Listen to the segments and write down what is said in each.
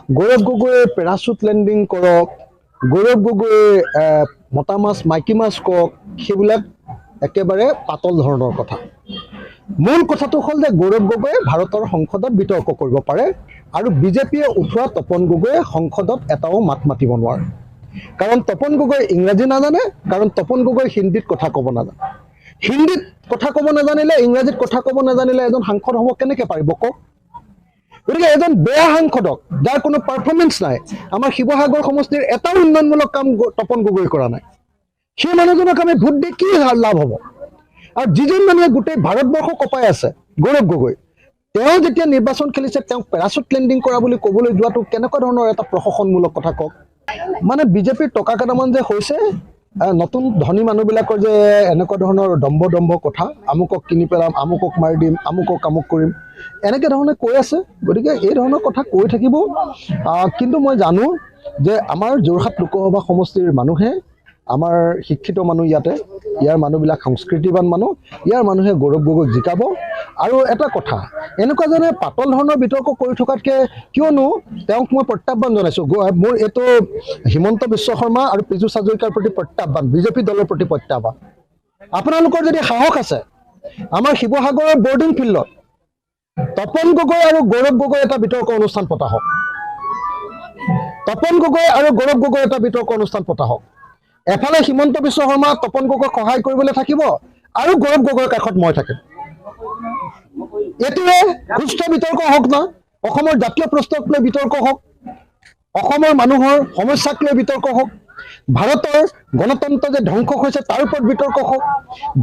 গৌৰৱ গগৈয়ে parachute landing কৰক, গৌৰৱ গগৈয়ে মতা মাছ মাইকী মাছ কওক, সেইবিলাক একেবাৰে পাতল ধৰণৰ কথা। মূল কথাটো হ'ল যে গৌৰৱ গগৈয়ে ভাৰতৰ সংসদত বিতৰ্ক কৰিব পাৰে আৰু বিজেপিয়ে উঠোৱা তপন গগৈয়ে সংসদত এটাও মাত মাতিব নোৱাৰে। কাৰণ তপন গগৈ ইংৰাজী নাজানে, কাৰণ তপন গগৈ হিন্দীত কথা ক'ব নাজানে। হিন্দীত কথা ক'ব নাজানিলে, ইংৰাজীত কথা ক'ব নাজানিলে এজন সাংসদ হ'ব কেনেকৈ পাৰিব কওক? গতিকে এজন বেয়া সাংসদক, যাৰ কোনো পাৰফৰ্মেঞ্চ নাই, আমাৰ শিৱসাগৰ সমষ্টিৰ এটাও উন্নয়নমূলক কাম তপন গগৈ কৰা নাই, সেই মানুহজনক আমি ভোট দি কি লাভ হ'ব? আৰু যিজন মানুহে গোটেই ভাৰতবৰ্ষ কঁপাই আছে, গৌৰৱ গগৈ, তেওঁ যেতিয়া নিৰ্বাচন খেলিছে তেওঁক পেৰাচুট লেণ্ডিং কৰা বুলি ক'বলৈ যোৱাটো কেনেকুৱা ধৰণৰ এটা প্ৰশাসনমূলক কথা কওক? মানে বিজেপিৰ টকা কেইটামান যে হৈছে, নতুন ধনী মানুহবিলাকৰ যে এনেকুৱা ধৰণৰ দম্ভ কথা, আমুকক কিনি পেলাম, আমুকক মাৰি দিম, আমুকক আমুক কৰিম, এনেকৈ ধৰণে কৈ আছে। গতিকে এই ধৰণৰ কথা কৈ থাকিব। কিন্তু মই জানো যে আমাৰ যোৰহাট লোকসভা সমষ্টিৰ মানুহে, আমাৰ শিক্ষিত মানুহ ইয়াৰ মানুহবিলাক সংস্কৃতিবান মানুহ, ইয়াৰ মানুহে গৌৰৱ গগৈক জিকাব। আৰু এটা কথা, এনেকুৱা যেনে পাতল ধৰণৰ বিতৰ্ক কৰি থকাতকৈ কিয়নো তেওঁক মই প্ৰত্যাহ্বান জনাইছোঁ। মোৰ এইটো হিমন্ত বিশ্ব শৰ্মা আৰু পীযুষ হাজৰিকাৰ প্ৰতি প্ৰত্যাহ্বান, বিজেপি দলৰ প্ৰতি প্ৰত্যাহ্বান। আপোনালোকৰ যদি সাহস আছে, আমাৰ শিৱসাগৰৰ বৰ্ডিং ফিল্ডত তপন গগৈ আৰু গৌৰৱ গগৈ এটা বিতৰ্ক অনুষ্ঠান পতা হওক। তপন গগৈ আৰু গৌৰৱ গগৈ এটা বিতৰ্ক অনুষ্ঠান পতা হওক। এফালে হিমন্ত বিশ্ব শৰ্মা তপন গগৈক সহায় কৰিবলৈ থাকিব আৰু গৌৰৱ গগৈৰ কাষত মই থাকিম। এইটোৱে সুস্থ বিতৰ্ক হওক না। অসমৰ জাতীয় প্ৰশ্নক লৈ বিতৰ্ক হওক, অসমৰ মানুহৰ সমস্যাক লৈ বিতৰ্ক হওক, ভাৰতৰ গণতন্ত্ৰ যে ধ্বংস হৈছে তাৰ ওপৰত বিতৰ্ক হওক,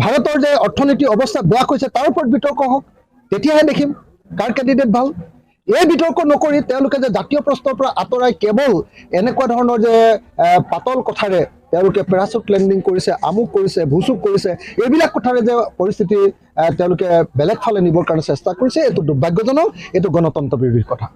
ভাৰতৰ যে অৰ্থনীতিৰ অৱস্থা বেয়া হৈছে তাৰ ওপৰত বিতৰ্ক হওক। তেতিয়াহে দেখিম কাৰ কেণ্ডিডেট ভাল। এই বিতৰ্ক নকৰি তেওঁলোকে যে জাতীয় প্ৰশ্নৰ পৰা আঁতৰাই কেৱল এনেকুৱা ধৰণৰ যে পাতল কথাৰে তেওঁলোকে পেৰাচুট লেণ্ডিং কৰিছে, আমুক কৰিছে, ভুচুক কৰিছে, এইবিলাক কথাৰে যে পৰিস্থিতি তেওঁলোকে বেলেগ ফালে নিবৰ কাৰণে চেষ্টা কৰিছে, এইটো দুৰ্ভাগ্যজনক, এইটো গণতন্ত্ৰ বিৰোধী কথা।